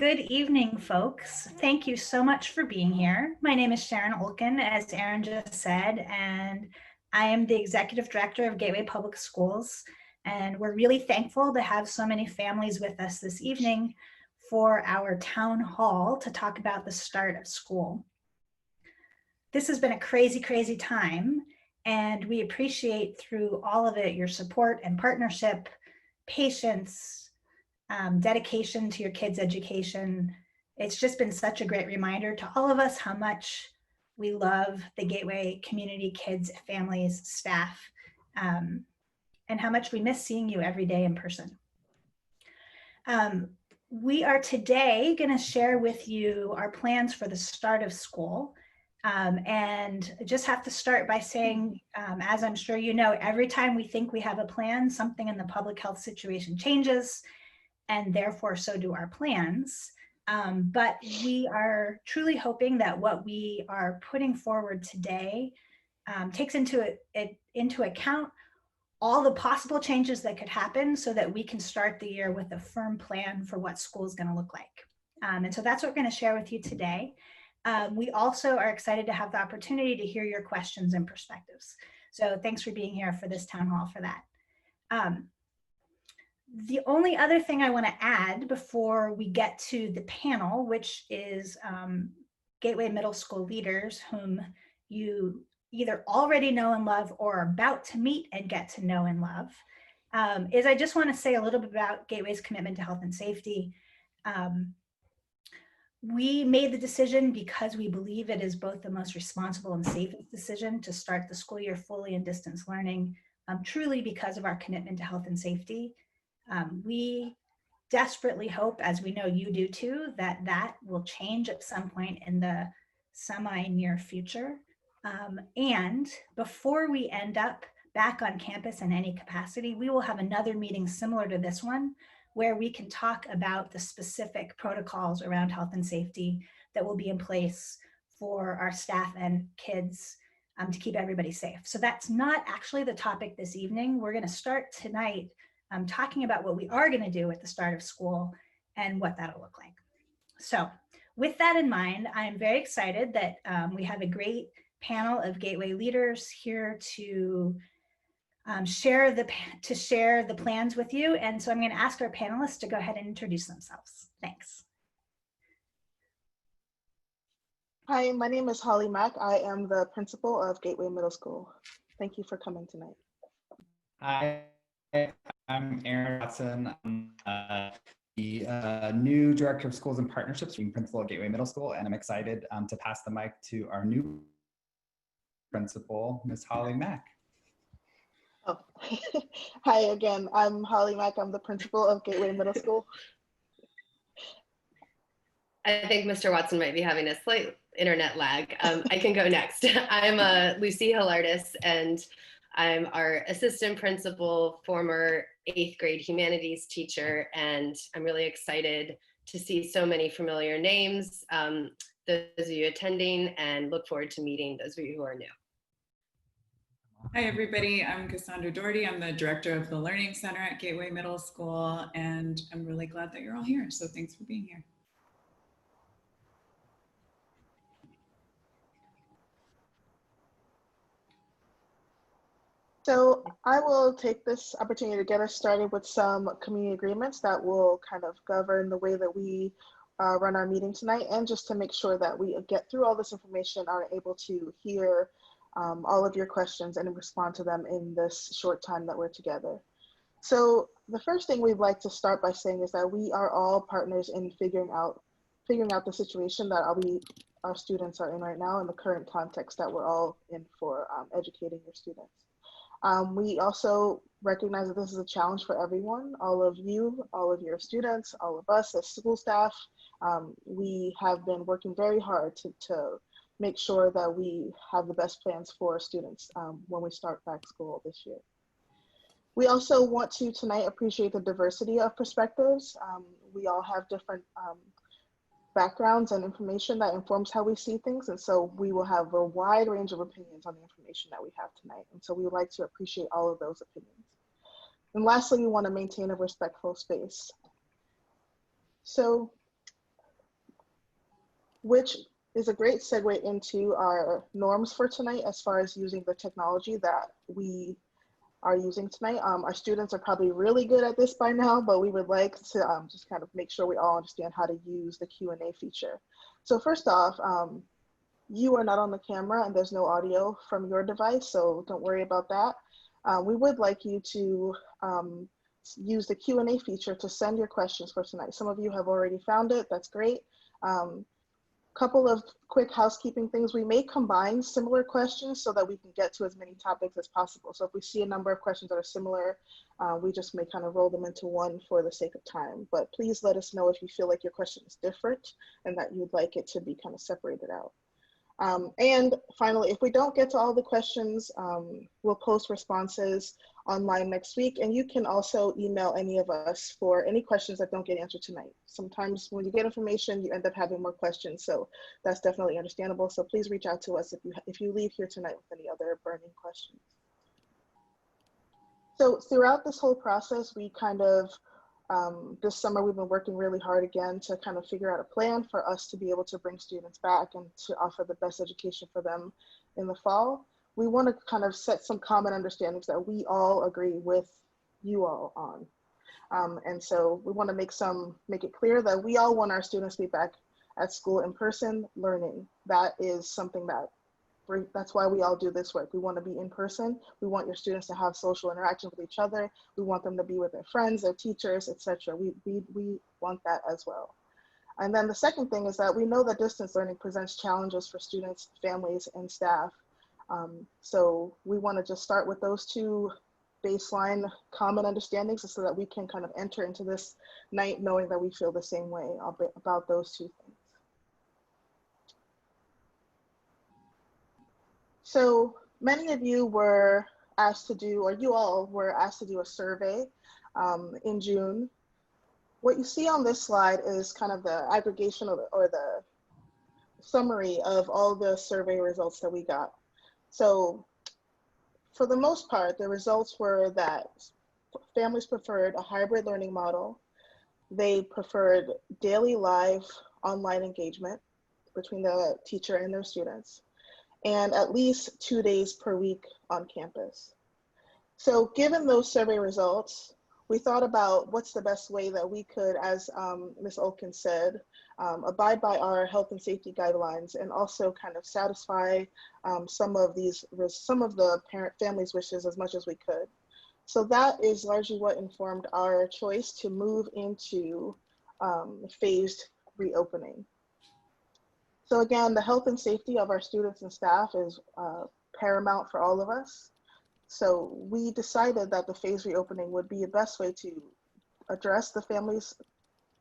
Good evening, folks. Thank you so much for being here. My name is Sharon Olkin, as Aaron just said, and I am the Executive Director of Gateway Public Schools. And we're really thankful to have so many families with us this evening for our town hall to talk about the start of school. This has been a crazy, crazy time, and we appreciate through all of it your support and partnership, patience, dedication to your kids' education. It's just been such a great reminder to all of us how much we love the Gateway community, kids, families, staff, and how much we miss seeing you every day in person. We are today going to share with you our plans for the start of school. And I just have to start by saying, as I'm sure you know, every time we think we have a plan, something in the public health situation changes, and therefore so do our plans. But we are truly hoping that what we are putting forward today takes into account all the possible changes that could happen so that we can start the year with a firm plan for what school is going to look like. And so that's what we're going to share with you today. We also are excited to have the opportunity to hear your questions and perspectives. So thanks for being here for this town hall for that. The only other thing I want to add before we get to the panel, which is Gateway Middle School leaders whom you either already know and love or are about to meet and get to know and love, is I just want to say a little bit about Gateway's commitment to health and safety. We made the decision because we believe it is both the most responsible and safest decision to start the school year fully in distance learning, truly because of our commitment to health and safety. We desperately hope, as we know you do too, that that will change at some point in the semi-near future. And before we end up back on campus in any capacity, we will have another meeting similar to this one, where we can talk about the specific protocols around health and safety that will be in place for our staff and kids to keep everybody safe. So that's not actually the topic this evening. We're going to start tonight talking about what we are going to do at the start of school and what that'll look like. So with that in mind, I'm very excited that we have a great panel of Gateway leaders here to share the plans with you. And so I'm going to ask our panelists to go ahead and introduce themselves. Thanks. Hi, my name is Holly Mack. I am the principal of Gateway Middle School. Thank you for coming tonight. Hi, I'm Aaron Watson. I'm the new Director of Schools and Partnerships, being principal at Gateway Middle School, and I'm excited to pass the mic to our new principal, Ms. Holly Mack. Oh, hi again. I'm Holly Mack. I'm the principal of Gateway Middle School. I think Mr. Watson might be having a slight internet lag. I can go next. I'm Lucy Hillardis, and I'm our assistant principal, former 8th grade humanities teacher, and I'm really excited to see so many familiar names, those of you attending, and look forward to meeting those of you who are new. Hi, everybody. I'm Cassandra Doherty. I'm the director of the Learning Center at Gateway Middle School, and I'm really glad that you're all here. So thanks for being here. So I will take this opportunity to get us started with some community agreements that will kind of govern the way that we run our meeting tonight, and just to make sure that we get through all this information, are able to hear all of your questions and respond to them in this short time that we're together. So the first thing we'd like to start by saying is that we are all partners in figuring out the situation that our students are in right now, in the current context that we're all in for educating your students. We also recognize that this is a challenge for everyone, all of you, all of your students, all of us as school staff. We have been working very hard to make sure that we have the best plans for students when we start back school this year. We also want to tonight appreciate the diversity of perspectives. We all have different backgrounds and information that informs how we see things, and so we will have a wide range of opinions on the information that we have tonight, and so we would like to appreciate all of those opinions. And lastly, we want to maintain a respectful space. So which is a great segue into our norms for tonight as far as using the technology that we are using tonight. Our students are probably really good at this by now, but we would like to just kind of make sure we all understand how to use the Q&A feature. So first off, you are not on the camera and there's no audio from your device, so don't worry about that. We would like you to use the Q&A feature to send your questions for tonight. Some of you have already found it, that's great. Couple of quick housekeeping things. We may combine similar questions so that we can get to as many topics as possible. So if we see a number of questions that are similar, we just may kind of roll them into one for the sake of time. But please let us know if you feel like your question is different and that you'd like it to be kind of separated out. And finally, if we don't get to all the questions, we'll post responses online next week. And you can also email any of us for any questions that don't get answered tonight. Sometimes when you get information, you end up having more questions. So that's definitely understandable. So please reach out to us if you leave here tonight with any other burning questions. So throughout this whole process, we kind of, this summer, we've been working really hard again to kind of figure out a plan for us to be able to bring students back and to offer the best education for them in the fall. We want to kind of set some common understandings that we all agree with you all on. And so we want to make it clear that we all want our students to be back at school in person learning. That is something that's why we all do this work. We want to be in person. We want your students to have social interaction with each other. We want them to be with their friends, their teachers, etc. We want that as well. And then the second thing is that we know that distance learning presents challenges for students, families, and staff. So we want to just start with those two baseline common understandings so that we can kind of enter into this night knowing that we feel the same way about those two things. So many of you were asked to do, or you all were asked to do a survey in June. What you see on this slide is kind of the aggregation or the summary of all the survey results that we got. So for the most part, the results were that families preferred a hybrid learning model. They preferred daily live online engagement between the teacher and their students, and at least 2 days per week on campus. So given those survey results, we thought about what's the best way that we could, as Ms. Olkin said, abide by our health and safety guidelines and also kind of satisfy some of the families' wishes as much as we could. So that is largely what informed our choice to move into phased reopening. So again, the health and safety of our students and staff is paramount for all of us. So we decided that the phased reopening would be the best way to address the family's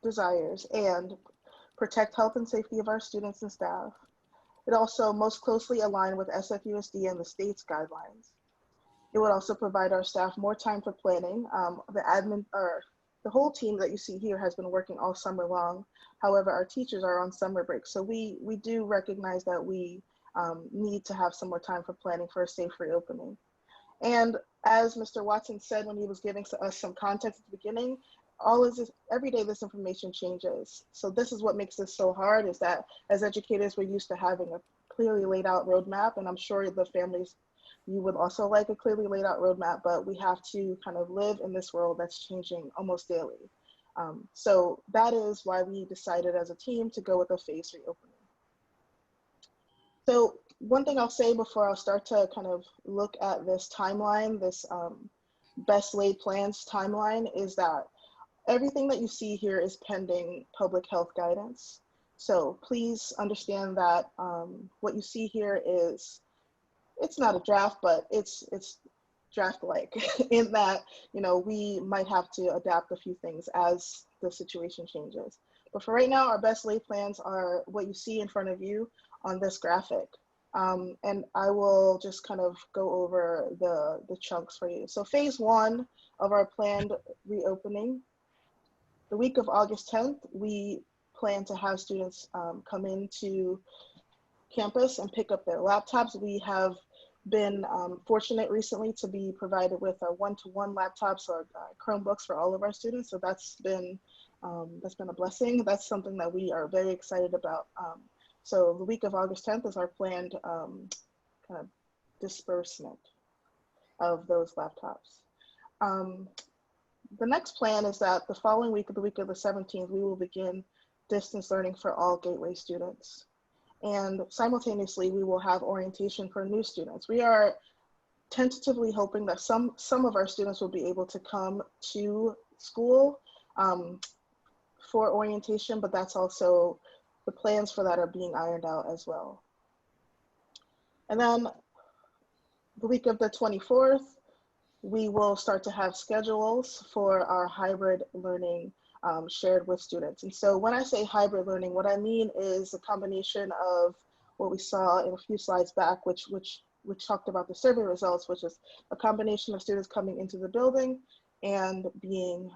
desires and protect health and safety of our students and staff. It also most closely aligned with SFUSD and the state's guidelines. It would also provide our staff more time for planning. The whole team that you see here has been working all summer long. However, our teachers are on summer break. So we do recognize that we need to have some more time for planning for a safe reopening. And as Mr. Watson said when he was giving us some context at the beginning, every day this information changes. So this is what makes this so hard, is that as educators, we're used to having a clearly laid out roadmap, and I'm sure the families, you would also like a clearly laid out roadmap, but we have to kind of live in this world that's changing almost daily. So that is why we decided as a team to go with a phased reopening. So one thing I'll say before I'll start to kind of look at this timeline, this best laid plans timeline, is that everything that you see here is pending public health guidance. So please understand that what you see here is, it's not a draft, but it's draft-like in that, we might have to adapt a few things as the situation changes. But for right now, our best laid plans are what you see in front of you on this graphic. And I will just kind of go over the chunks for you. So phase 1 of our planned reopening, the week of August 10th, we plan to have students come into campus and pick up their laptops. We have been fortunate recently to be provided with a one-to-one laptops or Chromebooks for all of our students. So that's been a blessing. That's something that we are very excited about So the week of August 10th is our planned kind of disbursement of those laptops. The next plan is that the following week, the week of the 17th, we will begin distance learning for all Gateway students. And simultaneously, we will have orientation for new students. We are tentatively hoping that some of our students will be able to come to school for orientation, but that's also, the plans for that are being ironed out as well. And then the week of the 24th, we will start to have schedules for our hybrid learning shared with students. And so when I say hybrid learning, what I mean is a combination of what we saw in a few slides back, which talked about the survey results, which is a combination of students coming into the building and being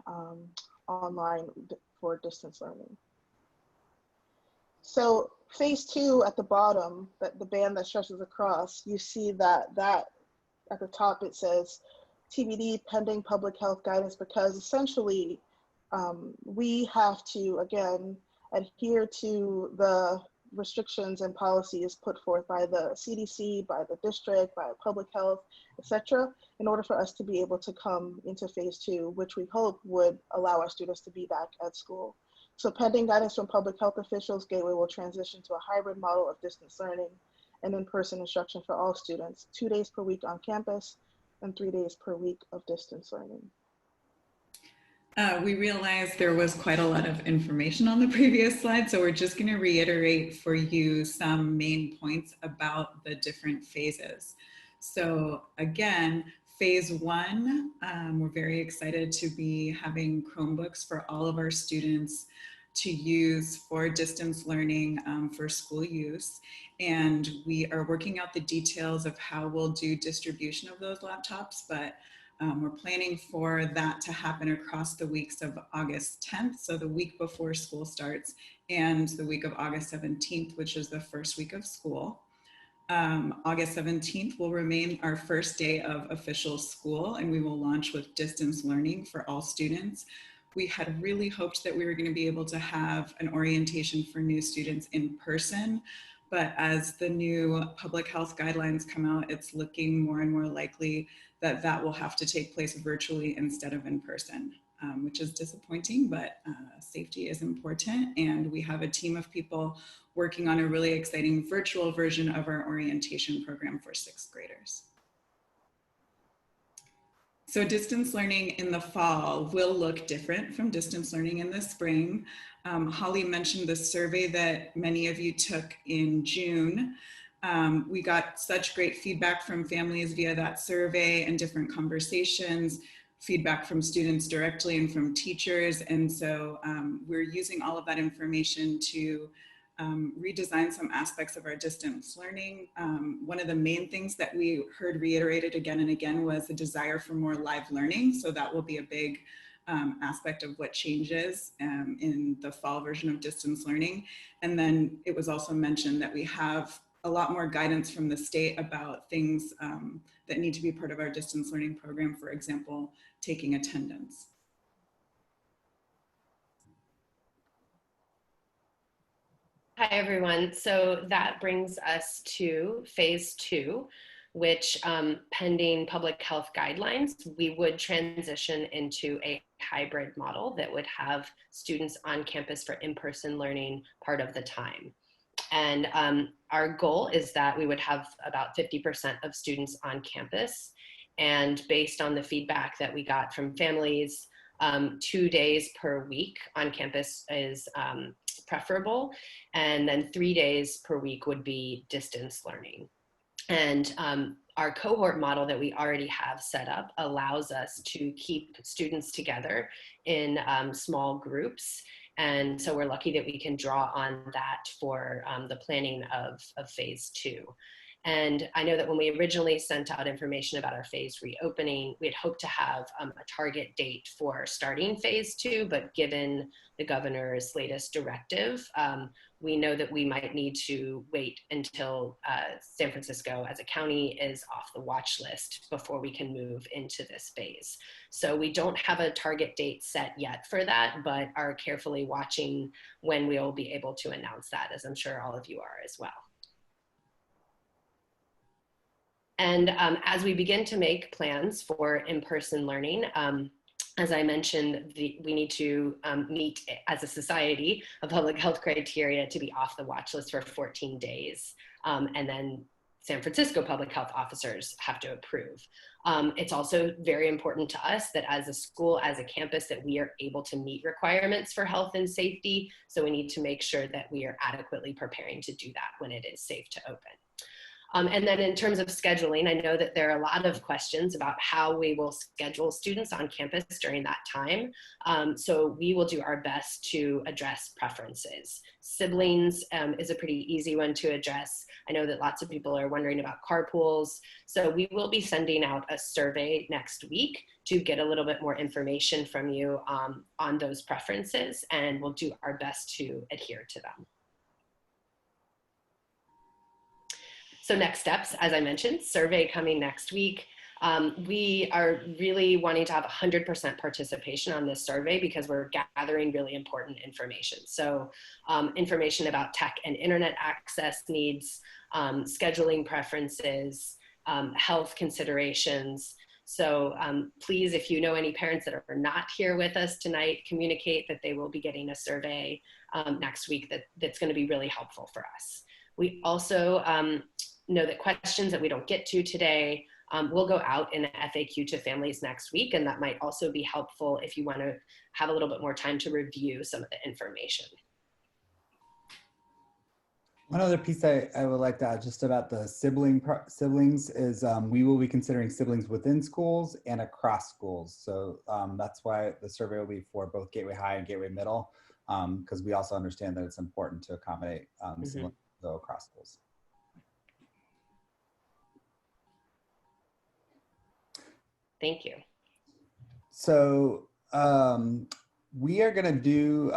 online for distance learning. So phase 2 at the bottom, that the band that stretches across, you see that at the top it says TBD pending public health guidance, because essentially we have to, again, adhere to the restrictions and policies put forth by the CDC, by the district, by public health, etc., in order for us to be able to come into phase 2, which we hope would allow our students to be back at school. So pending guidance from public health officials, Gateway will transition to a hybrid model of distance learning and in-person instruction for all students, 2 days per week on campus and 3 days per week of distance learning. We realized there was quite a lot of information on the previous slide, so we're just going to reiterate for you some main points about the different phases. So again, phase 1, we're very excited to be having Chromebooks for all of our students to use for distance learning for school use. And we are working out the details of how we'll do distribution of those laptops, but we're planning for that to happen across the weeks of August 10th, so the week before school starts, and the week of August 17th, which is the first week of school. August 17th will remain our first day of official school, and we will launch with distance learning for all students. We had really hoped that we were going to be able to have an orientation for new students in person, but as the new public health guidelines come out, it's looking more and more likely that that will have to take place virtually instead of in person, which is disappointing, but safety is important. And we have a team of people working on a really exciting virtual version of our orientation program for 6th graders. So distance learning in the fall will look different from distance learning in the spring. Holly mentioned the survey that many of you took in June. We got such great feedback from families via that survey and different conversations, feedback from students directly and from teachers. And so we're using all of that information to redesign some aspects of our distance learning. One of the main things that we heard reiterated again and again was the desire for more live learning. So that will be a big aspect of what changes in the fall version of distance learning. And then it was also mentioned that we have a lot more guidance from the state about things that need to be part of our distance learning program, for example, taking attendance. Hi, everyone. So that brings us to phase 2, which pending public health guidelines, we would transition into a hybrid model that would have students on campus for in-person learning part of the time. And our goal is that we would have about 50% of students on campus. And based on the feedback that we got from families, 2 days per week on campus is preferable. And then 3 days per week would be distance learning. And our cohort model that we already have set up allows us to keep students together in small groups. And so we're lucky that we can draw on that for the planning of phase 2. And I know that when we originally sent out information about our phase reopening, we had hoped to have a target date for starting phase 2, but given the governor's latest directive, we know that we might need to wait until San Francisco as a county is off the watch list before we can move into this phase. So we don't have a target date set yet for that, but are carefully watching when we'll be able to announce that, as I'm sure all of you are as well. And as we begin to make plans for in-person learning, as I mentioned, we need to meet as a society a public health criteria to be off the watch list for 14 days. And then San Francisco public health officers have to approve. It's also very important to us that as a school, as a campus, that we are able to meet requirements for health and safety. So we need to make sure that we are adequately preparing to do that when it is safe to open. And then in terms of scheduling, I know that there are a lot of questions about how we will schedule students on campus during that time. So we will do our best to address preferences. Siblings is a pretty easy one to address. I know that lots of people are wondering about carpools. So we will be sending out a survey next week to get a little bit more information from you on those preferences, and we'll do our best to adhere to them. So next steps, as I mentioned, survey coming next week. We are really wanting to have 100% participation on this survey because we're gathering really important information. So information about tech and internet access needs, scheduling preferences, health considerations. So please, if you know any parents that are not here with us tonight, communicate that they will be getting a survey next week that's going to be really helpful for us. We also know that questions that we don't get to today will go out in an FAQ to families next week, and that might also be helpful if you want to have a little bit more time to review some of the information. One other piece I would like to add just about the siblings is we will be considering siblings within schools and across schools. So that's why the survey will be for both Gateway High and Gateway Middle, because we also understand that it's important to accommodate siblings across schools. Thank you. So we are going to do,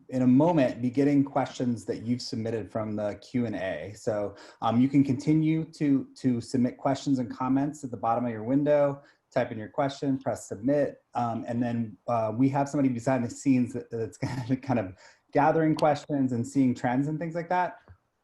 in a moment, be getting questions that you've submitted from the Q&A. So you can continue to submit questions and comments at the bottom of your window, type in your question, press submit, and then we have somebody behind the scenes that's kind of gathering questions and seeing trends and things like that.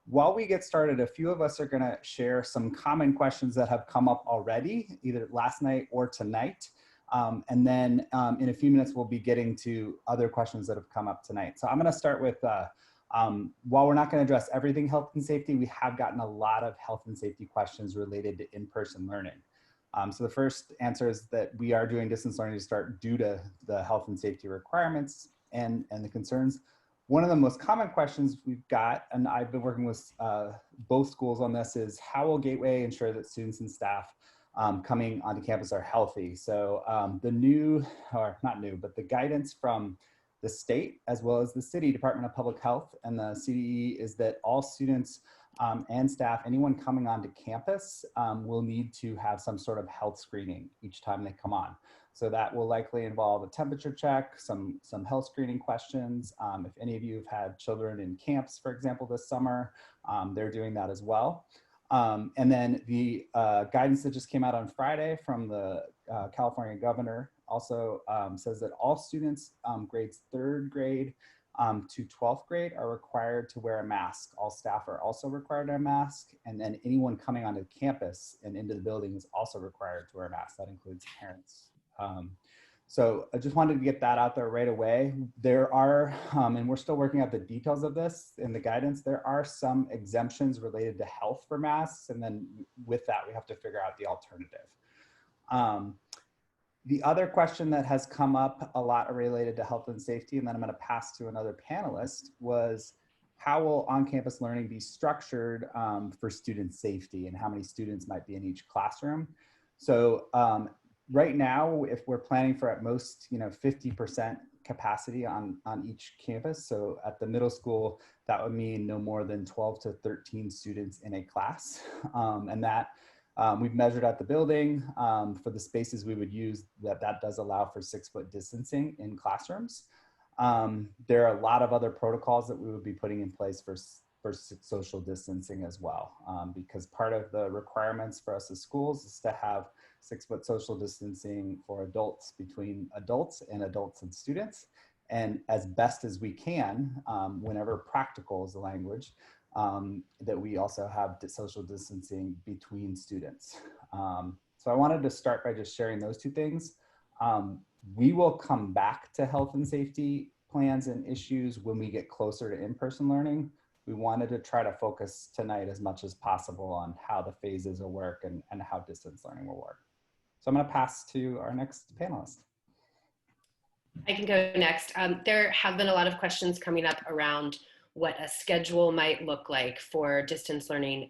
While we get started, a few of us are going to share some common questions that have come up already, either last night or tonight. And then in a few minutes, we'll be getting to other questions that have come up tonight. So I'm going to start with, while we're not going to address everything health and safety, we have gotten a lot of health and safety questions related to in-person learning. So the first answer is that we are doing distance learning to start due to the health and safety requirements and the concerns. One of the most common questions we've got, and I've been working with both schools on this, is how will Gateway ensure that students and staff coming onto campus are healthy? So the new, or not new, but the guidance from the state as well as the city Department of Public Health and the CDE is that all students and staff, anyone coming onto campus will need to have some sort of health screening each time they come on. So that will likely involve a temperature check, some health screening questions. If any of you have had children in camps, for example, this summer, they're doing that as well. And then the guidance that just came out on Friday from the California governor also says that all students grades 3rd grade to 12th grade are required to wear a mask. All staff are also required to wear a mask. And then anyone coming onto campus and into the building is also required to wear a mask. That includes parents. So I just wanted to get that out there right away. There are, and we're still working out the details of this in the guidance, there are some exemptions related to health for masks. And then with that, we have to figure out the alternative. The other question that has come up a lot related to health and safety, and then I'm going to pass to another panelist, was how will on-campus learning be structured for student safety and how many students might be in each classroom? So right now, if we're planning for at most 50% capacity on each campus. So at the middle school, that would mean no more than 12 to 13 students in a class. And that we've measured at the building for the spaces we would use, that does allow for 6-foot distancing in classrooms. There are a lot of other protocols that we would be putting in place for social distancing as well, because part of the requirements for us as schools is to have 6-foot social distancing for adults, between adults and students. And as best as we can, whenever practical is the language, that we also have social distancing between students. So I wanted to start by just sharing those two things. We will come back to health and safety plans and issues when we get closer to in-person learning. We wanted to try to focus tonight as much as possible on how the phases will work and how distance learning will work. So I'm going to pass to our next panelist. I can go next. There have been a lot of questions coming up around what a schedule might look like for distance learning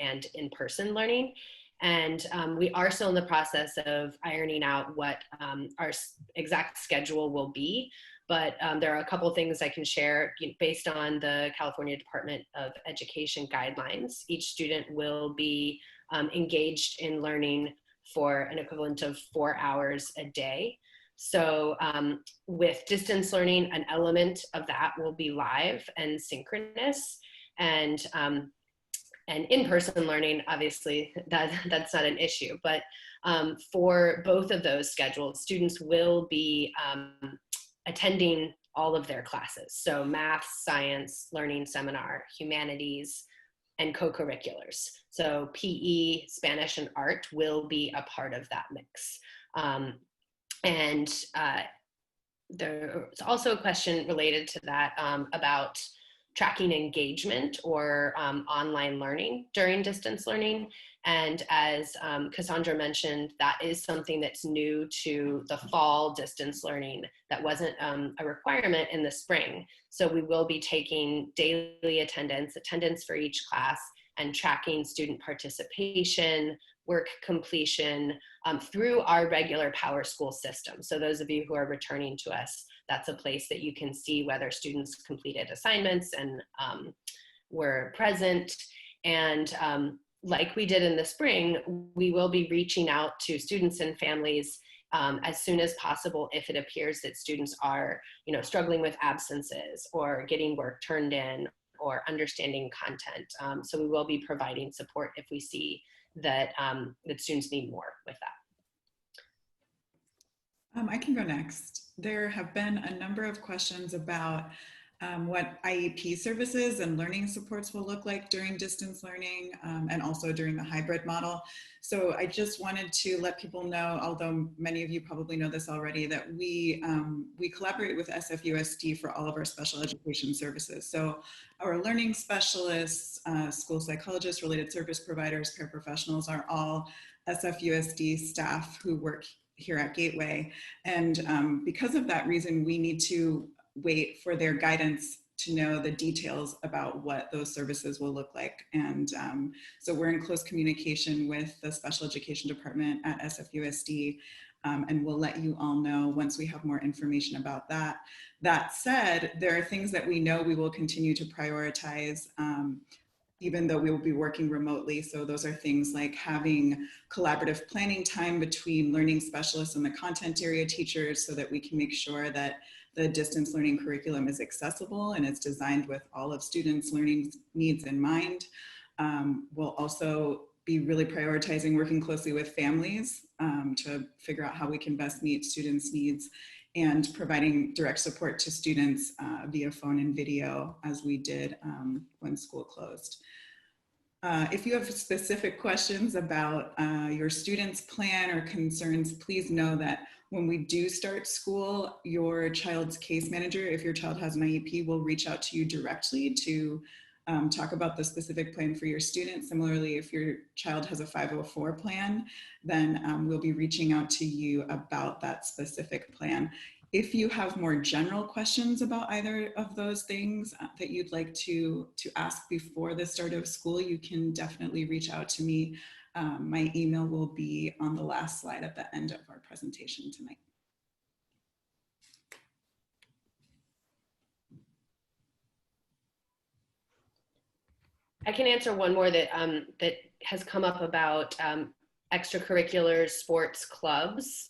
and in-person learning. And we are still in the process of ironing out what our exact schedule will be. But there are a couple things I can share based on the California Department of Education guidelines. Each student will be engaged in learning for an equivalent of 4 hours a day. So with distance learning, an element of that will be live and synchronous, and in-person learning, obviously, that's not an issue. But for both of those schedules, students will be attending all of their classes. So math, science, learning seminar, humanities, and co-curriculars. So PE, Spanish, and art will be a part of that mix. There's also a question related to that about tracking engagement or online learning during distance learning. And as Cassandra mentioned, that is something that's new to the fall distance learning that wasn't a requirement in the spring. So we will be taking daily attendance for each class, and tracking student participation, work completion through our regular PowerSchool system. So those of you who are returning to us, that's a place that you can see whether students completed assignments and were present. And like we did in the spring, we will be reaching out to students and families as soon as possible if it appears that students are struggling with absences or getting work turned in or understanding content. So we will be providing support if we see that that students need more with that. I can go next. There have been a number of questions about what IEP services and learning supports will look like during distance learning and also during the hybrid model. So I just wanted to let people know, although many of you probably know this already, that we collaborate with SFUSD for all of our special education services. So our learning specialists, school psychologists, related service providers, paraprofessionals are all SFUSD staff who work here at Gateway. And because of that reason, we need to wait for their guidance to know the details about what those services will look like. And so we're in close communication with the special education department at SFUSD, and we'll let you all know once we have more information about that. That said, there are things that we know we will continue to prioritize even though we will be working remotely. So those are things like having collaborative planning time between learning specialists and the content area teachers so that we can make sure that the distance learning curriculum is accessible and it's designed with all of students' learning needs in mind. We'll also be really prioritizing working closely with families to figure out how we can best meet students' needs, and providing direct support to students via phone and video as we did when school closed. If you have specific questions about your student's plan or concerns, please know that when we do start school, your child's case manager, if your child has an IEP, will reach out to you directly to talk about the specific plan for your student. Similarly, if your child has a 504 plan, then we'll be reaching out to you about that specific plan. If you have more general questions about either of those things that you'd like to ask before the start of school, you can definitely reach out to me. My email will be on the last slide at the end of our presentation tonight. I can answer one more that that has come up about extracurricular sports clubs.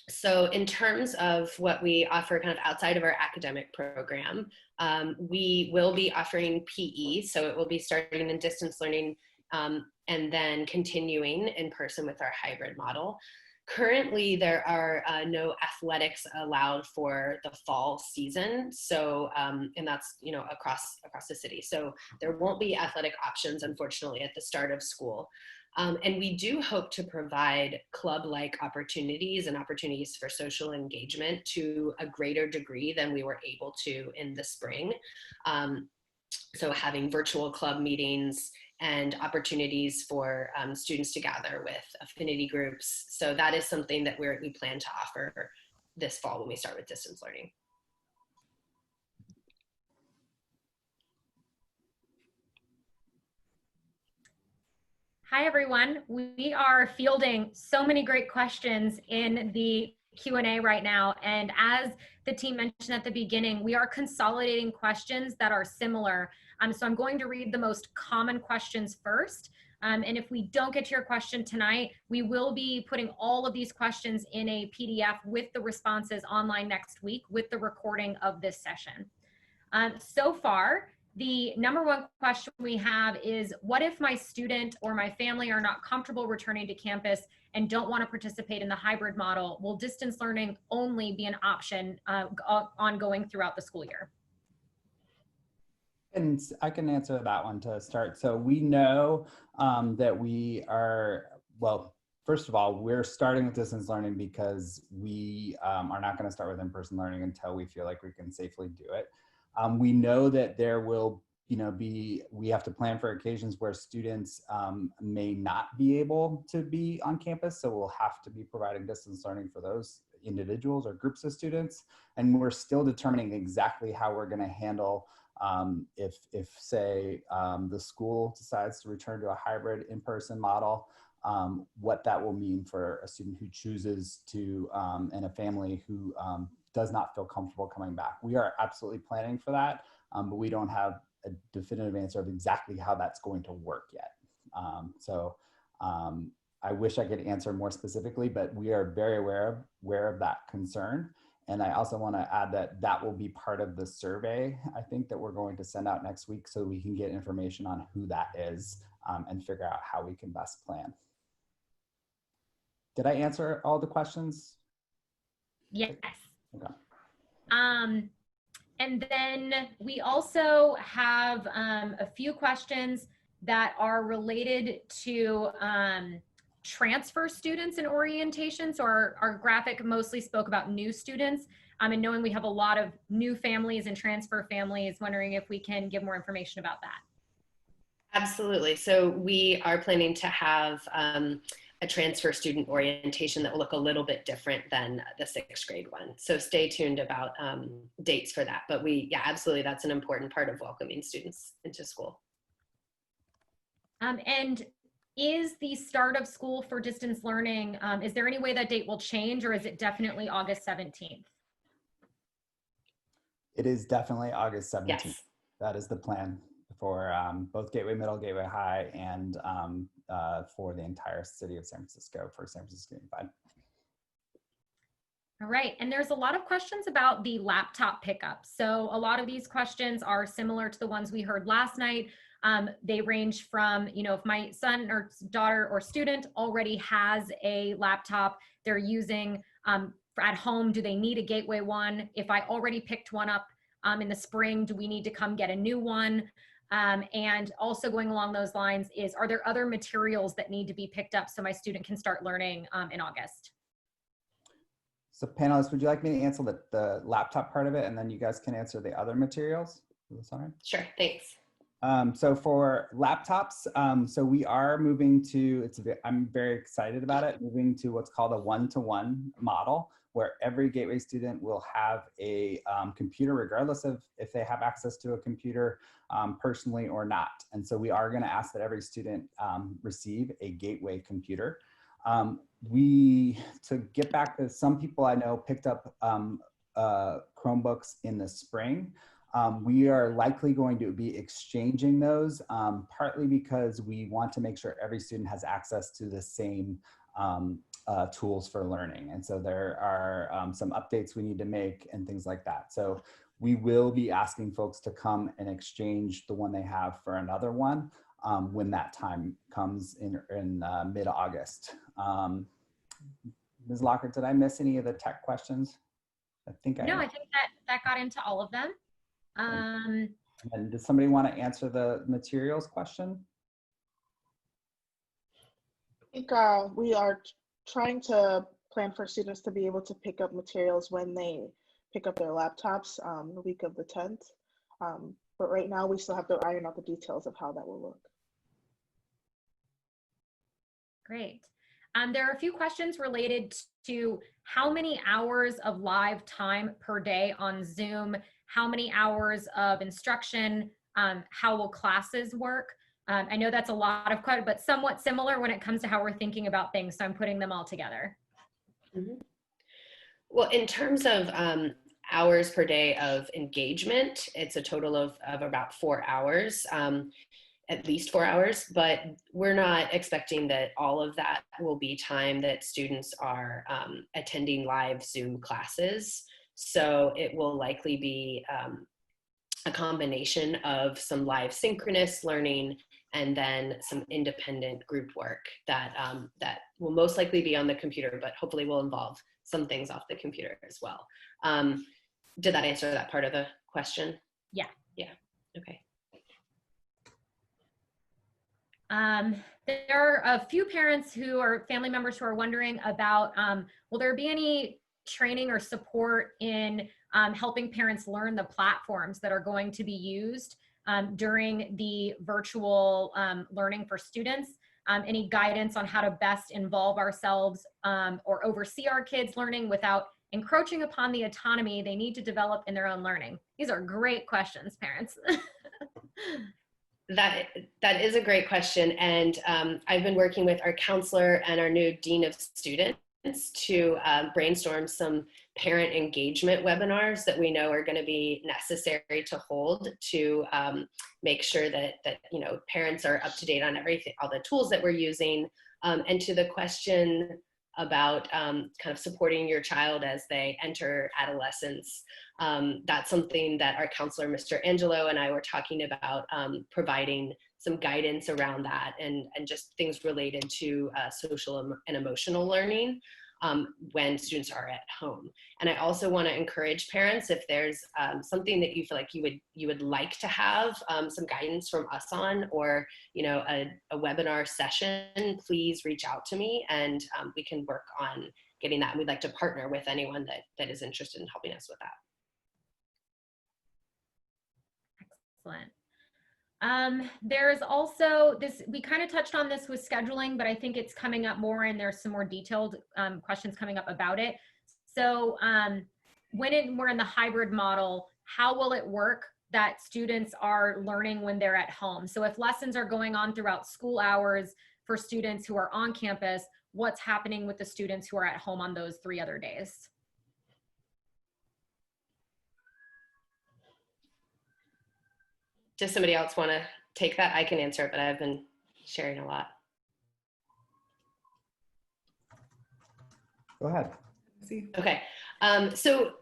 So in terms of what we offer kind of outside of our academic program, we will be offering PE. So it will be starting in distance learning and then continuing in person with our hybrid model. Currently, there are no athletics allowed for the fall season. So, and that's, you know, across the city. So there won't be athletic options, unfortunately, at the start of school. And we do hope to provide club-like opportunities and opportunities for social engagement to a greater degree than we were able to in the spring. So having virtual club meetings and opportunities for students to gather with affinity groups. So that is something that we plan to offer this fall when we start with distance learning. Hi, everyone. We are fielding so many great questions in the Q&A right now. And as the team mentioned at the beginning, we are consolidating questions that are similar. So I'm going to read the most common questions first. And if we don't get to your question tonight, we will be putting all of these questions in a PDF with the responses online next week with the recording of this session. So far, the number one question we have is, what if my student or my family are not comfortable returning to campus and don't want to participate in the hybrid model? Will distance learning only be an option ongoing throughout the school year? And I can answer that one to start. So we know that we are, well, first of all, we're starting with distance learning because we are not going to start with in-person learning until we feel like we can safely do it. We know that there will, we have to plan for occasions where students may not be able to be on campus. So we'll have to be providing distance learning for those individuals or groups of students. And we're still determining exactly how we're going to handle if say the school decides to return to a hybrid in-person model, what that will mean for a student who chooses to and a family who does not feel comfortable coming back. We are absolutely planning for that, but we don't have a definitive answer of exactly how that's going to work yet. I wish I could answer more specifically, but we are very aware of that concern. And I also want to add that that will be part of the survey, I think, that we're going to send out next week so we can get information on who that is and figure out how we can best plan. Did I answer all the questions? Yes. Okay. And then we also have a few questions that are related to transfer students in orientation. So our graphic mostly spoke about new students, and knowing we have a lot of new families and transfer families, wondering if we can give more information about that. Absolutely. So we are planning to have a transfer student orientation that will look a little bit different than the 6th grade one. So stay tuned about dates for that. But yeah, absolutely, that's an important part of welcoming students into school. And is the start of school for distance learning, is there any way that date will change, or is it definitely August 17th? It is definitely August 17th. Yes. That is the plan for both Gateway Middle, Gateway High, and for the entire city of San Francisco for San Francisco Unified. All right, and there's a lot of questions about the laptop pickup. So a lot of these questions are similar to the ones we heard last night. They range from, if my son or daughter or student already has a laptop they're using at home, do they need a Gateway one? If I already picked one up in the spring, do we need to come get a new one? And also going along those lines is, are there other materials that need to be picked up so my student can start learning in August? So panelists, would you like me to answer the laptop part of it, and then you guys can answer the other materials? Is this all right? Sure, thanks. So for laptops, so we are moving to, I'm very excited about it, moving to what's called a one-to-one model, where every Gateway student will have a computer, regardless of if they have access to a computer personally or not. And so we are going to ask that every student receive a Gateway computer. To get back to some people I know picked up Chromebooks in the spring. We are likely going to be exchanging those, partly because we want to make sure every student has access to the same tools for learning. And so there are some updates we need to make and things like that. So we will be asking folks to come and exchange the one they have for another one when that time comes in mid-August. Ms. Lockhart, did I miss any of the tech questions? I think No, I think that got into all of them. And does somebody want to answer the materials question? I think we are trying to plan for students to be able to pick up materials when they pick up their laptops the week of the 10th. But right now we still have to iron out the details of how that will look. Great. There are a few questions related to how many hours of live time per day on Zoom, how many hours of instruction, how will classes work? I know that's a lot of questions, but somewhat similar when it comes to how we're thinking about things. So I'm putting them all together. Mm-hmm. Well, in terms of hours per day of engagement, it's a total of about 4 hours. At least 4 hours, but we're not expecting that all of that will be time that students are attending live Zoom classes. So it will likely be a combination of some live synchronous learning and then some independent group work that, that will most likely be on the computer, but hopefully will involve some things off the computer as well. Did that answer that part of the question? Yeah. Yeah, okay. There are a few parents who are family members who are wondering about, will there be any training or support in helping parents learn the platforms that are going to be used during the virtual learning for students? Any guidance on how to best involve ourselves or oversee our kids' learning without encroaching upon the autonomy they need to develop in their own learning? These are great questions, parents. That is a great question. And I've been working with our counselor and our new dean of students to brainstorm some parent engagement webinars that we know are going to be necessary to hold to make sure that you know, parents are up to date on everything, all the tools that we're using. And to the question about kind of supporting your child as they enter adolescence. That's something that our counselor, Mr. Angelo, and I were talking about, providing some guidance around that and just things related to social and emotional learning when students are at home. And I also want to encourage parents, if there's something that you feel like you would like to have some guidance from us on, or you know, a webinar session, please reach out to me and we can work on getting that. And we'd like to partner with anyone that is interested in helping us with that. Excellent. There's also this, we kind of touched on this with scheduling, but I think it's coming up more and there's some more detailed questions coming up about it. So when we're in the hybrid model, how will it work that students are learning when they're at home? So if lessons are going on throughout school hours for students who are on campus, what's happening with the students who are at home on those 3 other days? Does somebody else want to take that? I can answer it, but I've been sharing a lot. Go ahead. Okay, so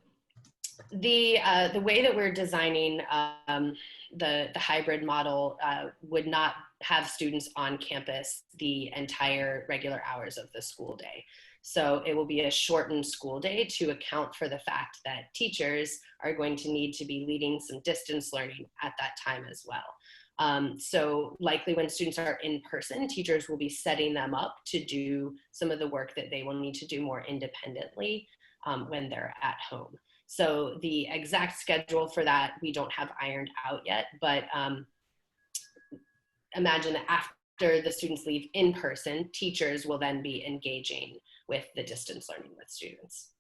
the way that we're designing the hybrid model would not have students on campus the entire regular hours of the school day. So it will be a shortened school day to account for the fact that teachers are going to need to be leading some distance learning at that time as well. So likely when students are in person, teachers will be setting them up to do some of the work that they will need to do more independently when they're at home. So the exact schedule for that, we don't have ironed out yet, but imagine that after the students leave in person, teachers will then be engaging with the distance learning with students.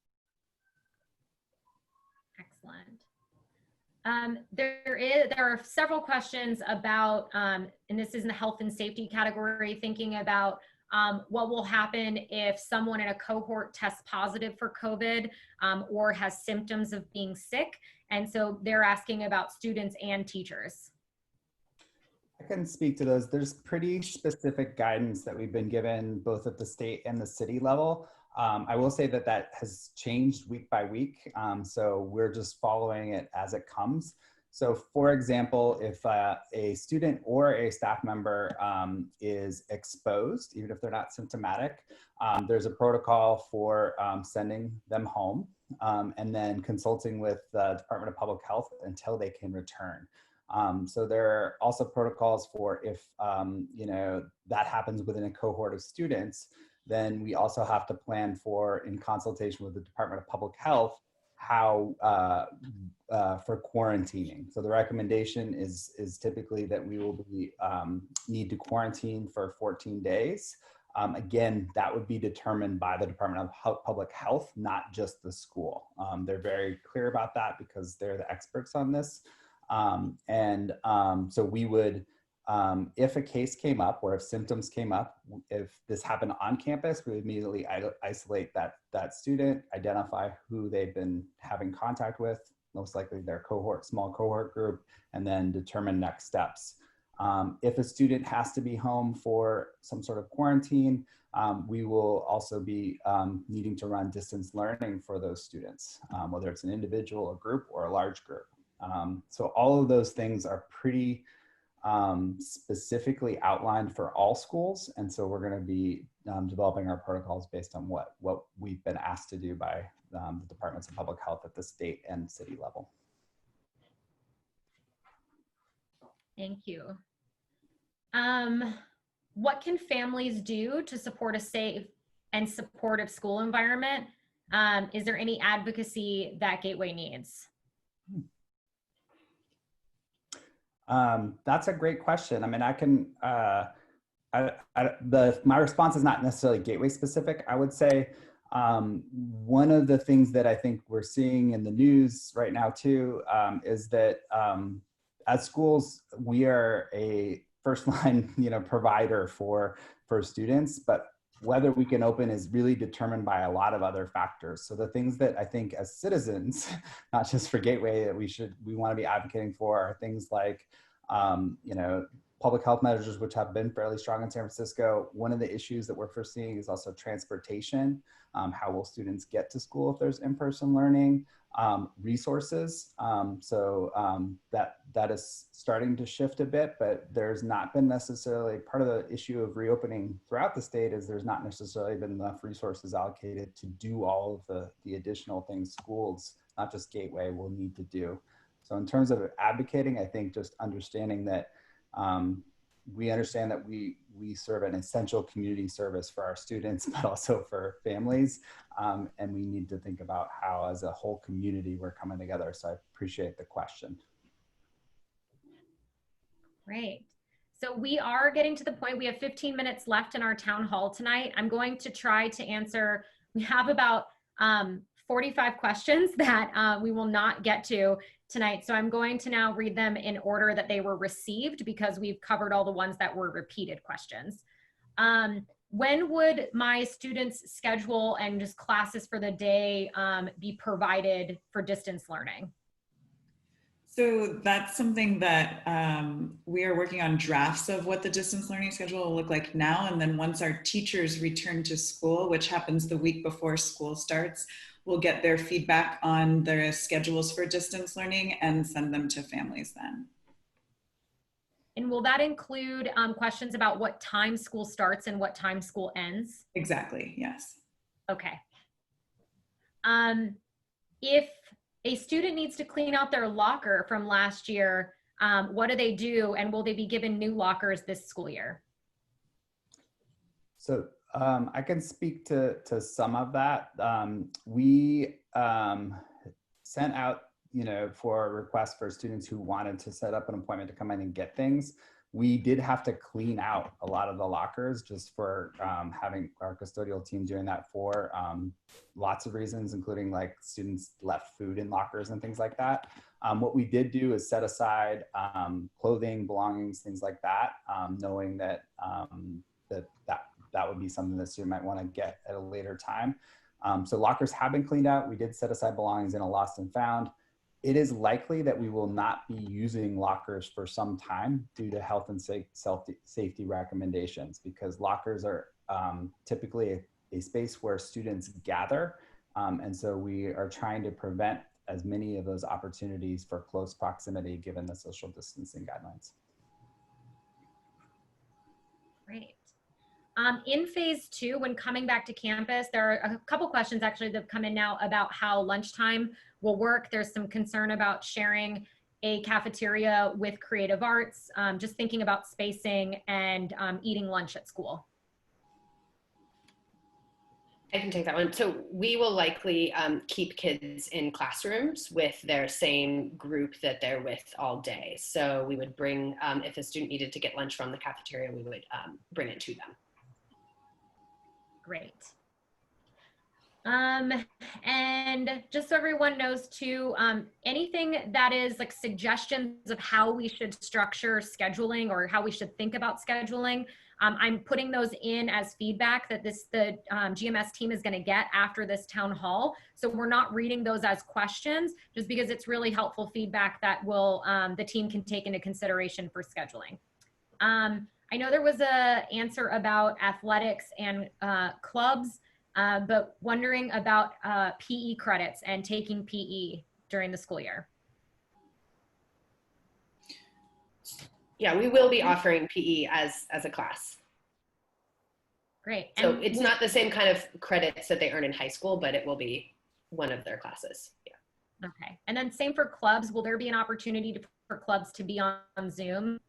Excellent. There are several questions about, and this is in the health and safety category, thinking about what will happen if someone in a cohort tests positive for COVID or has symptoms of being sick. And so they're asking about students and teachers. I can speak to those. There's pretty specific guidance that we've been given both at the state and the city level. I will say that that has changed week by week. So we're just following it as it comes. So for example, if a student or a staff member is exposed, even if they're not symptomatic, there's a protocol for sending them home and then consulting with the Department of Public Health until they can return. So there are also protocols for if, you know, that happens within a cohort of students, then we also have to plan for, in consultation with the Department of Public Health, how for quarantining. So the recommendation is typically that we will be need to quarantine for 14 days. Again, that would be determined by the Department of Public Health, not just the school. They're very clear about that because they're the experts on this. So we would, if a case came up or if symptoms came up, if this happened on campus, we would immediately isolate that student, identify who they've been having contact with, most likely their cohort, small cohort group, and then determine next steps. If a student has to be home for some sort of quarantine, we will also be needing to run distance learning for those students, whether it's an individual, a group, or a large group. So all of those things are pretty specifically outlined for all schools. And so we're going to be developing our protocols based on what we've been asked to do by the Departments of Public Health at the state and city level. Thank you. What can families do to support a safe and supportive school environment? Is there any advocacy that Gateway needs? That's a great question. I mean, I can, my response is not necessarily Gateway specific. I would say one of the things that I think we're seeing in the news right now too is that as schools, we are a first line, provider for students, but whether we can open is really determined by a lot of other factors. So the things that I think as citizens, not just for Gateway, that we want to be advocating for are things like, public health measures, which have been fairly strong in San Francisco. One of the issues that we're foreseeing is also transportation. How will students get to school if there's in-person learning? Resources. That is starting to shift a bit, but there's not been necessarily, part of the issue of reopening throughout the state is there's not necessarily been enough resources allocated to do all of the additional things schools, not just Gateway, will need to do. So in terms of advocating, I think just understanding that we understand that we serve an essential community service for our students, but also for families. And we need to think about how as a whole community we're coming together. So I appreciate the question. Great. So we are getting to the point, we have 15 minutes left in our town hall tonight. I'm going to try to answer, we have about 45 questions that we will not get to tonight. So I'm going to now read them in order that they were received because we've covered all the ones that were repeated questions. When would my students' schedule and just classes for the day be provided for distance learning? So that's something that we are working on drafts of what the distance learning schedule will look like now. And then once our teachers return to school, which happens the week before school starts, we'll get their feedback on their schedules for distance learning and send them to families then. And will that include questions about what time school starts and what time school ends? Exactly, yes. Okay. If a student needs to clean out their locker from last year, what do they do? And will they be given new lockers this school year? So I can speak to some of that. We sent out, for a request for students who wanted to set up an appointment to come in and get things. We did have to clean out a lot of the lockers just for having our custodial team doing that for lots of reasons, including like students left food in lockers and things like that. What we did do is set aside that would be something that student might want to get at a later time. So lockers have been cleaned out. We did set aside belongings in a lost and found. It is likely that we will not be using lockers for some time due to health and safety recommendations, because lockers are typically a space where students gather. And so we are trying to prevent as many of those opportunities for close proximity given the social distancing guidelines. Great. In phase 2, when coming back to campus, there are a couple questions actually that have come in now about how lunchtime will work. There's some concern about sharing a cafeteria with creative arts, just thinking about spacing and eating lunch at school. I can take that one. So we will likely keep kids in classrooms with their same group that they're with all day. So we would bring, if a student needed to get lunch from the cafeteria, we would bring it to them. Great. And just so everyone knows too, anything that is like suggestions of how we should structure scheduling or how we should think about scheduling, I'm putting those in as feedback that the GMS team is going to get after this town hall. So we're not reading those as questions, just because it's really helpful feedback that will the team can take into consideration for scheduling. I know there was a answer about athletics and clubs, but wondering about PE credits and taking PE during the school year. Yeah, we will be offering PE as a class. Great. So and it's not the same kind of credits that they earn in high school, but it will be one of their classes. Yeah. Okay. And then same for clubs. Will there be an opportunity for clubs to be on Zoom?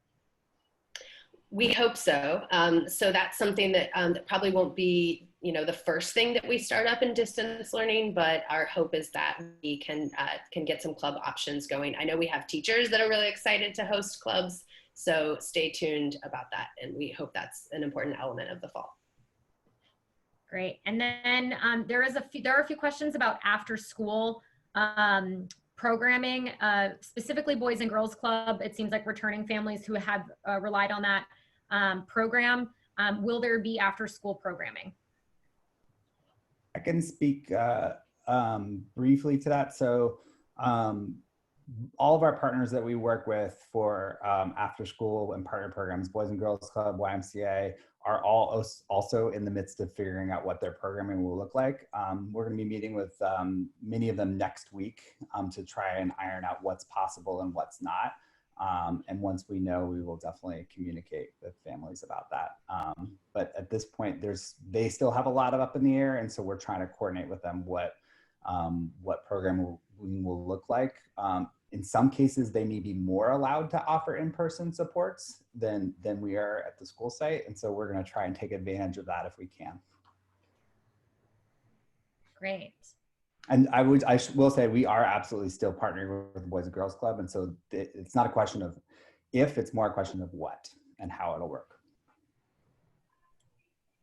We hope so. So that's something that, that probably won't be, the first thing that we start up in distance learning, but our hope is that we can get some club options going. I know we have teachers that are really excited to host clubs, so stay tuned about that. And we hope that's an important element of the fall. Great. And then there are a few questions about after school programming, specifically Boys and Girls Club. It seems like returning families who have relied on that program. Will there be after school programming? I can speak briefly to that. So all of our partners that we work with for after school and partner programs, Boys and Girls Club, YMCA, are all also in the midst of figuring out what their programming will look like. We're going to be meeting with many of them next week to try and iron out what's possible and what's not. And once we know, we will definitely communicate with families about that. But at this point, they still have a lot of up in the air, and so we're trying to coordinate with them what program will look like. In some cases, they may be more allowed to offer in-person supports than we are at the school site, and so we're going to try and take advantage of that if we can. Great. And I will say we are absolutely still partnering with the Boys and Girls Club, and so it's not a question of if, it's more a question of what and how it'll work.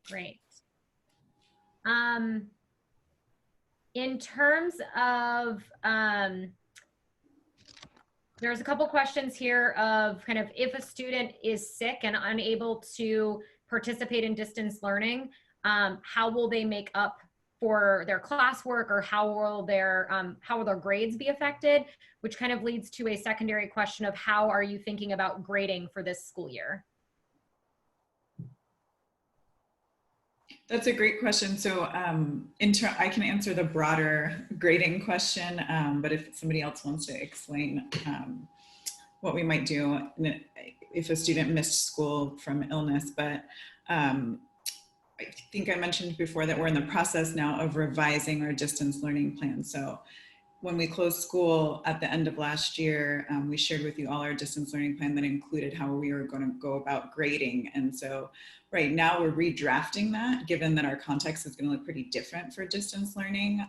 Great. In terms of, there's a couple questions here of kind of if a student is sick and unable to participate in distance learning, how will they make up for their classwork, or how will their grades be affected, which kind of leads to a secondary question of how are you thinking about grading for this school year? That's a great question. So I can answer the broader grading question, but if somebody else wants to explain what we might do if a student missed school from illness. But I think I mentioned before that we're in the process now of revising our distance learning plan. So when we closed school at the end of last year, we shared with you all our distance learning plan that included how we were going to go about grading. And so right now we're redrafting that, given that our context is going to look pretty different for distance learning.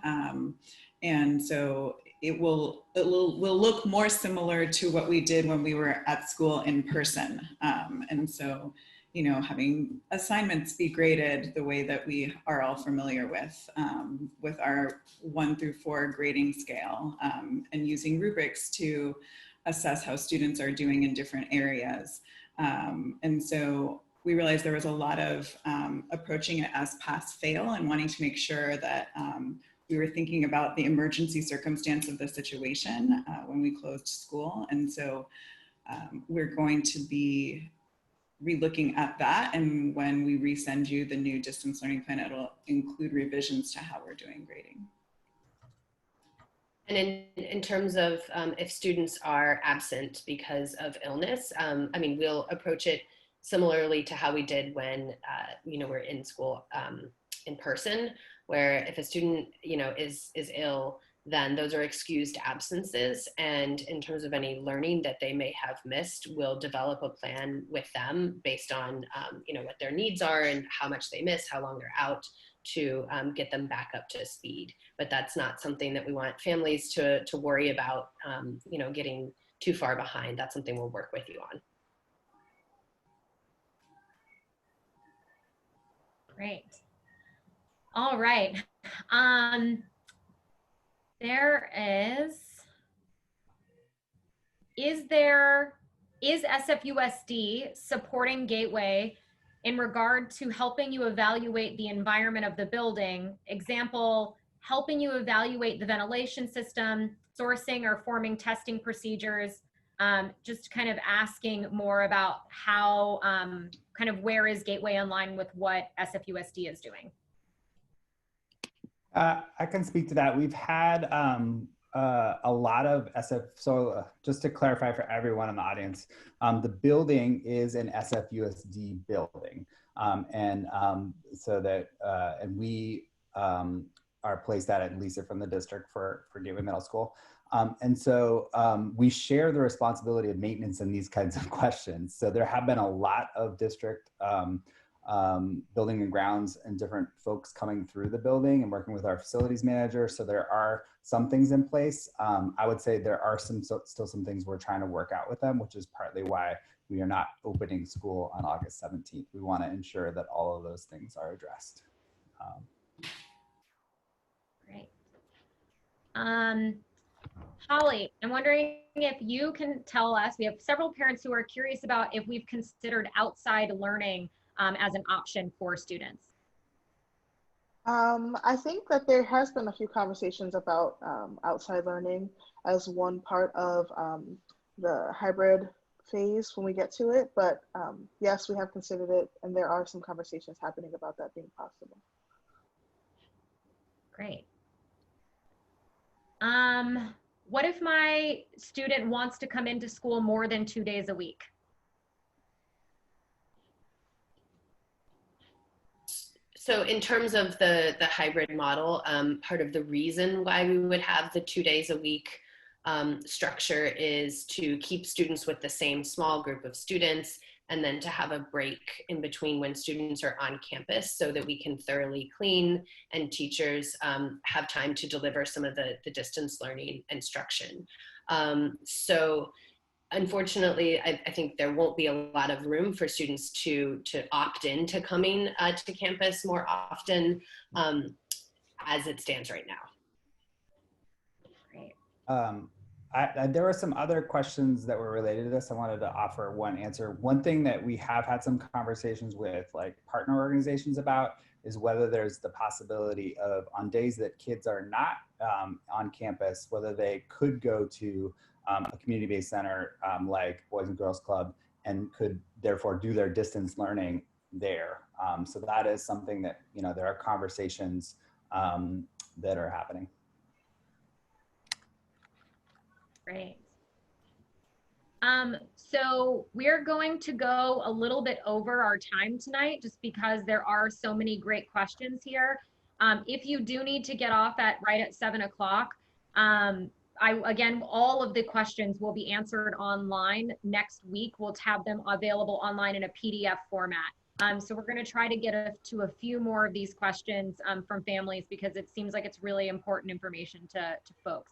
And so it will look more similar to what we did when we were at school in person. And so, having assignments be graded the way that we are all familiar with our 1 through 4 grading scale, and using rubrics to assess how students are doing in different areas. And so we realized there was a lot of approaching it as pass-fail and wanting to make sure that we were thinking about the emergency circumstance of the situation when we closed school. And so we're going to be re-looking at that. And when we resend you the new distance learning plan, it'll include revisions to how we're doing grading. And in terms of if students are absent because of illness, I mean, we'll approach it similarly to how we did when, we're in school in person, where if a student, is ill, then those are excused absences. And in terms of any learning that they may have missed, we'll develop a plan with them based on, what their needs are and how much they missed, how long they're out, to get them back up to speed. But that's not something that we want families to worry about, getting too far behind. That's something we'll work with you on. Great. All right. Is SFUSD supporting Gateway in regard to helping you evaluate the environment of the building? Example, helping you evaluate the ventilation system, sourcing or forming testing procedures, just kind of asking more about how, kind of where is Gateway in line with what SFUSD is doing? I can speak to that. We've had a lot of so just to clarify for everyone in the audience, the building is an SFUSD building. So that, and we are placed at Lisa from the district for Gateway Middle School. And so we share the responsibility of maintenance in these kinds of questions. So there have been a lot of district building and grounds and different folks coming through the building and working with our facilities manager. So there are some things in place. I would say there are still some things we're trying to work out with them, which is partly why we are not opening school on August 17th. We want to ensure that all of those things are addressed. Great. Holly, I'm wondering if you can tell us, we have several parents who are curious about if we've considered outside learning as an option for students. I think that there has been a few conversations about outside learning as one part of the hybrid phase when we get to it. But yes, we have considered it, and there are some conversations happening about that being possible. Great. What if my student wants to come into school more than 2 days a week? So in terms of the hybrid model, part of the reason why we would have the 2 days a week structure is to keep students with the same small group of students, and then to have a break in between when students are on campus so that we can thoroughly clean and teachers have time to deliver some of the distance learning instruction. So unfortunately, I think there won't be a lot of room for students to opt in to coming to campus more often as it stands right now. Great. There were some other questions that were related to this. I wanted to offer one answer. One thing that we have had some conversations with like partner organizations about is whether there's the possibility of, on days that kids are not on campus, whether they could go to a community-based center like Boys and Girls Club and could therefore do their distance learning there. So that is something that, there are conversations that are happening. Great. So we're going to go a little bit over our time tonight just because there are so many great questions here. If you do need to get off right at 7 o'clock, again, all of the questions will be answered online next week. We'll have them available online in a PDF format. So we're going to try to get to a few more of these questions from families because it seems like it's really important information to folks.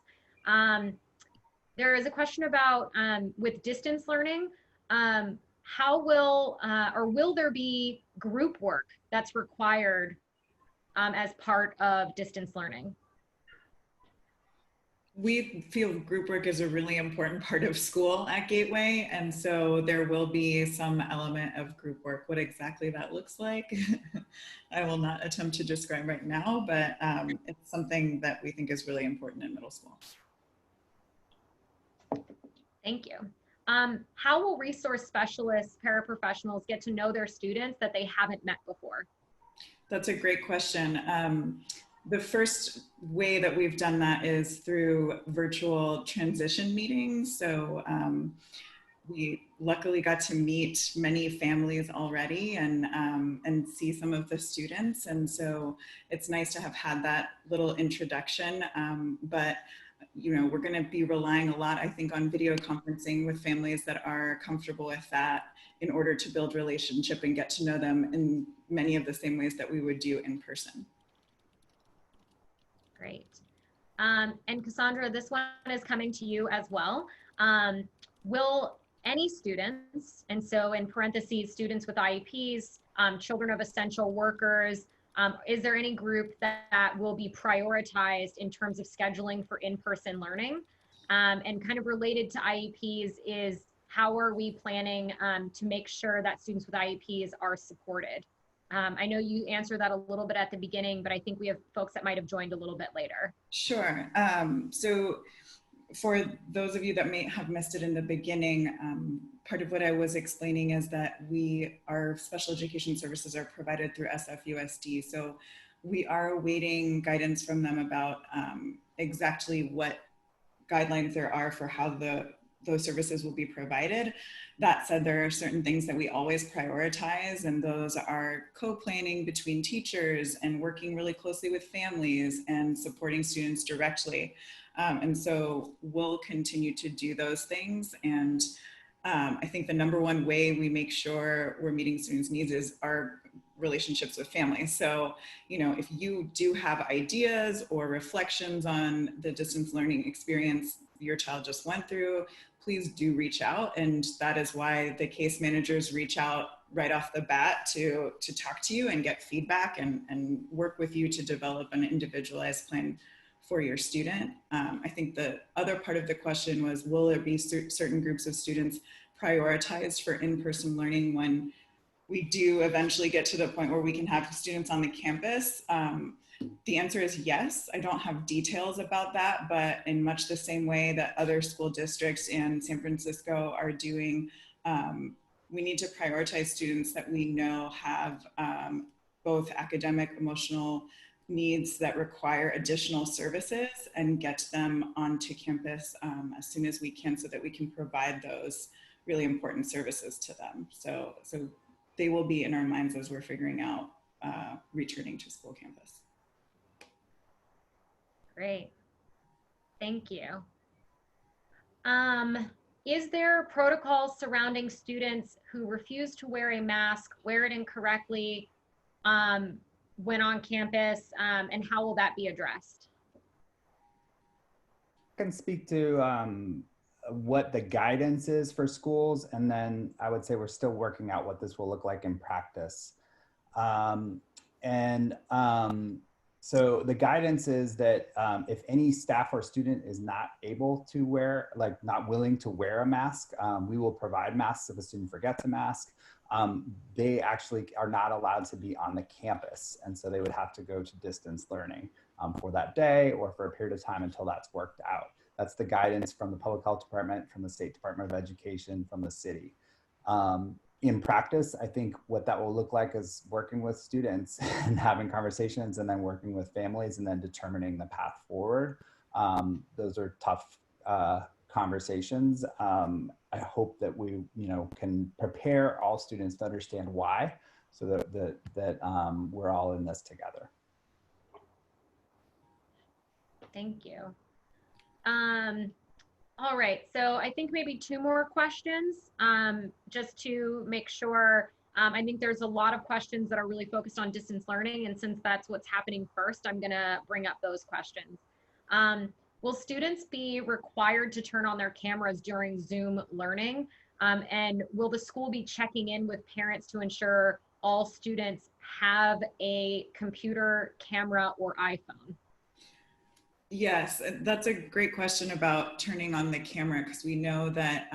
There is a question about with distance learning, how will or will there be group work that's required as part of distance learning? We feel group work is a really important part of school at Gateway, and so there will be some element of group work. What exactly that looks like, I will not attempt to describe right now, but it's something that we think is really important in middle school. Thank you. How will resource specialists, paraprofessionals get to know their students that they haven't met before? That's a great question. The first way that we've done that is through virtual transition meetings. So we luckily got to meet many families already and see some of the students. And so it's nice to have had that little introduction. But you know, we're going to be relying a lot, I think, on video conferencing with families that are comfortable with that in order to build relationship and get to know them in many of the same ways that we would do in person. Great. And Cassandra, this one is coming to you as well. Will any students, and so in parentheses, students with IEPs, children of essential workers, is there any group that will be prioritized in terms of scheduling for in-person learning? And kind of related to IEPs is how are we planning to make sure that students with IEPs are supported? I know you answered that a little bit at the beginning, but I think we have folks that might have joined a little bit later. Sure. So for those of you that may have missed it in the beginning, part of what I was explaining is that our special education services are provided through SFUSD. So we are awaiting guidance from them about exactly what guidelines there are for how those services will be provided. That said, there are certain things that we always prioritize, and those are co-planning between teachers and working really closely with families and supporting students directly. And so we'll continue to do those things. And I think the number one way we make sure we're meeting students' needs is our relationships with families. So, you know, if you do have ideas or reflections on the distance learning experience your child just went through, please do reach out. And that is why the case managers reach out right off the bat to talk to you and get feedback and work with you to develop an individualized plan for your student. I think the other part of the question was, will there be certain groups of students prioritized for in-person learning when we do eventually get to the point where we can have students on the campus? The answer is yes. I don't have details about that, but in much the same way that other school districts in San Francisco are doing, we need to prioritize students that we know have both academic, emotional needs that require additional services and get them onto campus as soon as we can so that we can provide those really important services to them. So they will be in our minds as we're figuring out returning to school campus. Great. Thank you. Is there protocols surrounding students who refuse to wear a mask, wear it incorrectly when on campus, and how will that be addressed? I can speak to what the guidance is for schools, and then I would say we're still working out what this will look like in practice. So the guidance is that if any staff or student is not able to wear, not willing to wear a mask, we will provide masks if a student forgets a mask. They actually are not allowed to be on the campus. And so they would have to go to distance learning for that day or for a period of time until that's worked out. That's the guidance from the Public Health Department, from the State Department of Education, from the city. In practice, I think what that will look like is working with students and having conversations, and then working with families, and then determining the path forward. Those are tough conversations. I hope that we, can prepare all students to understand why, so that we're all in this together. Thank you. All right, so I think maybe two more questions, just to make sure. I think there's a lot of questions that are really focused on distance learning, and since that's what's happening first, I'm gonna bring up those questions. Will students be required to turn on their cameras during Zoom learning? And will the school be checking in with parents to ensure all students have a computer, camera, or iPhone? Yes, that's a great question about turning on the camera, because we know that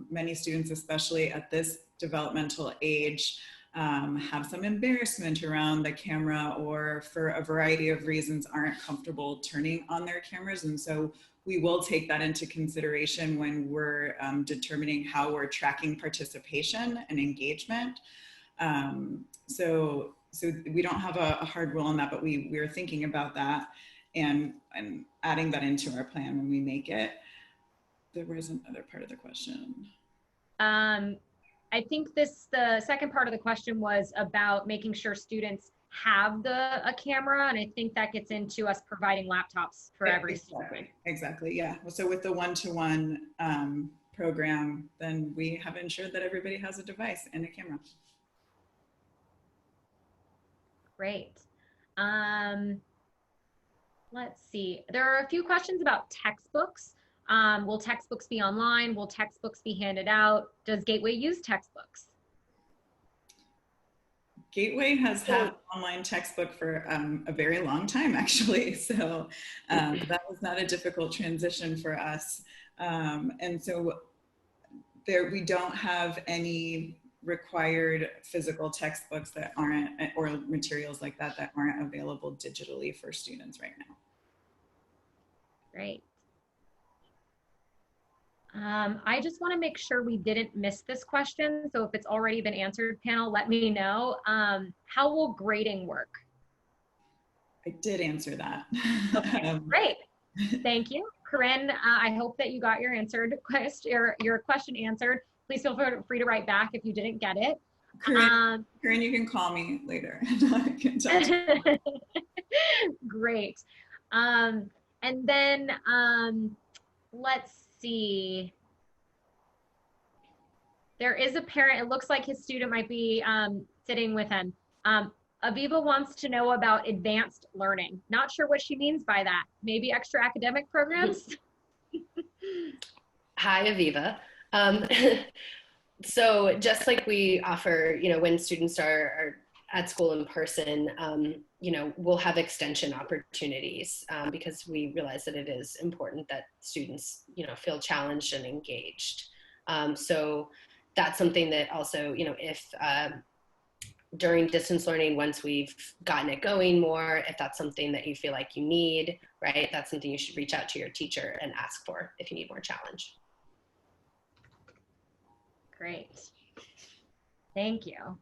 many students, especially at this developmental age, have some embarrassment around the camera, or for a variety of reasons aren't comfortable turning on their cameras. And so we will take that into consideration when we're determining how we're tracking participation and engagement. So we don't have a hard rule on that, but we're thinking about that and adding that into our plan when we make it. There was another part of the question. I think the second part of the question was about making sure students have a camera, and I think that gets into us providing laptops for every student. Exactly, yeah. So with the one-to-one program, then we have ensured that everybody has a device and a camera. Great. Let's see. There are a few questions about textbooks. Will textbooks be online? Will textbooks be handed out? Does Gateway use textbooks? Gateway has had online textbook for a very long time, actually. So that was not a difficult transition for us. And so we don't have any required physical textbooks that aren't, or materials like that, that aren't available digitally for students right now. Great. I just want to make sure we didn't miss this question. So if it's already been answered, panel, let me know. How will grading work? I did answer that. Okay, great. Thank you. Corinne, I hope that you got your question answered. Please feel free to write back if you didn't get it. Corinne, you can call me later. I can talk to you. Great. And then let's see. There is a parent, it looks like his student might be sitting with him. Aviva wants to know about advanced learning. Not sure what she means by that. Maybe extra academic programs? Hi, Aviva. So just like we offer, when students are at school in person, we'll have extension opportunities because we realize that it is important that students, feel challenged and engaged. So that's something that also, if during distance learning, once we've gotten it going more, if that's something that you feel like you need, right, that's something you should reach out to your teacher and ask for if you need more challenge. Great. Thank you.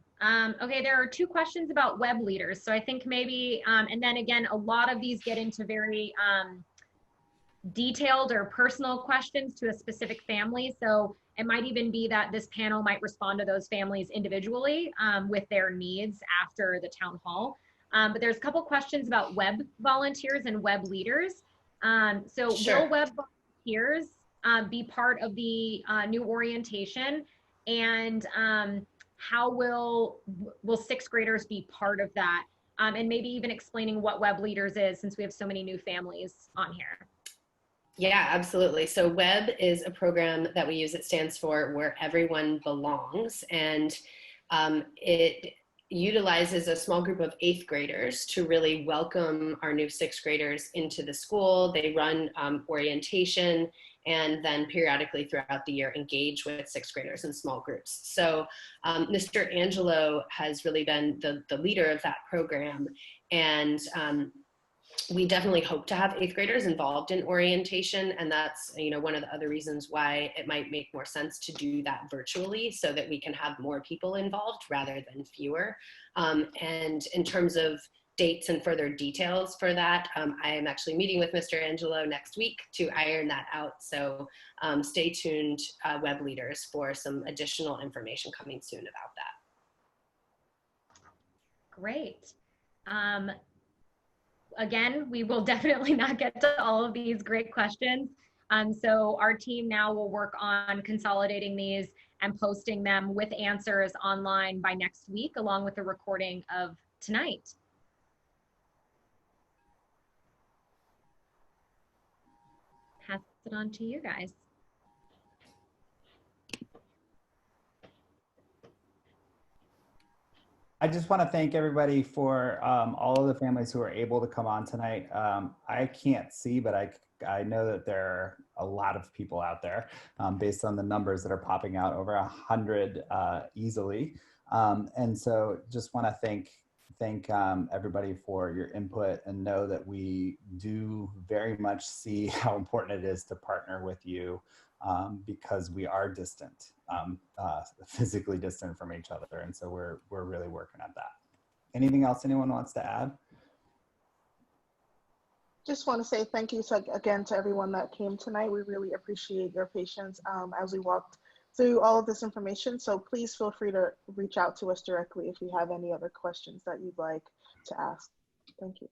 Okay, there are two questions about web leaders. So I think maybe, and then again, a lot of these get into very detailed or personal questions to a specific family. So it might even be that this panel might respond to those families individually with their needs after the town hall. But there's a couple questions about web volunteers and web leaders. So Sure. Will web volunteers be part of the new orientation? And how will sixth graders be part of that? And maybe even explaining what web leaders is, since we have so many new families on here. Yeah, absolutely. So WEB is a program that we use. It stands for Where Everyone Belongs. And it utilizes a small group of 8th graders to really welcome our new 6th graders into the school. They run orientation, and then periodically throughout the year engage with 6th graders in small groups. So Mr. Angelo has really been the leader of that program. And we definitely hope to have 8th graders involved in orientation, and that's one of the other reasons why it might make more sense to do that virtually, so that we can have more people involved rather than fewer. And in terms of dates and further details for that, I am actually meeting with Mr. Angelo next week to iron that out. So stay tuned, web leaders, for some additional information coming soon about that. Great. Again, we will definitely not get to all of these great questions. So our team now will work on consolidating these and posting them with answers online by next week, along with the recording of tonight. Pass it on to you guys. I just want to thank everybody for all of the families who are able to come on tonight. I can't see, but I know that there are a lot of people out there based on the numbers that are popping out, over 100 easily. And so just want to thank everybody for your input, and know that we do very much see how important it is to partner with you because we are distant, physically distant from each other. And so we're really working at that. Anything else anyone wants to add? Just want to say thank you again to everyone that came tonight. We really appreciate your patience as we walked through all of this information. So please feel free to reach out to us directly if you have any other questions that you'd like to ask. Thank you.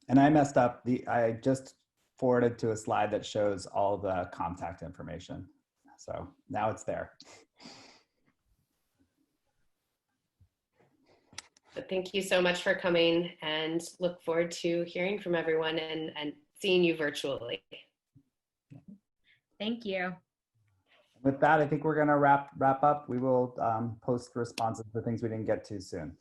And I messed up. I just forwarded to a slide that shows all the contact information. So now it's there. But thank you so much for coming, and look forward to hearing from everyone and seeing you virtually. Thank you. With that, I think we're going to wrap up. We will post responses for things we didn't get to soon.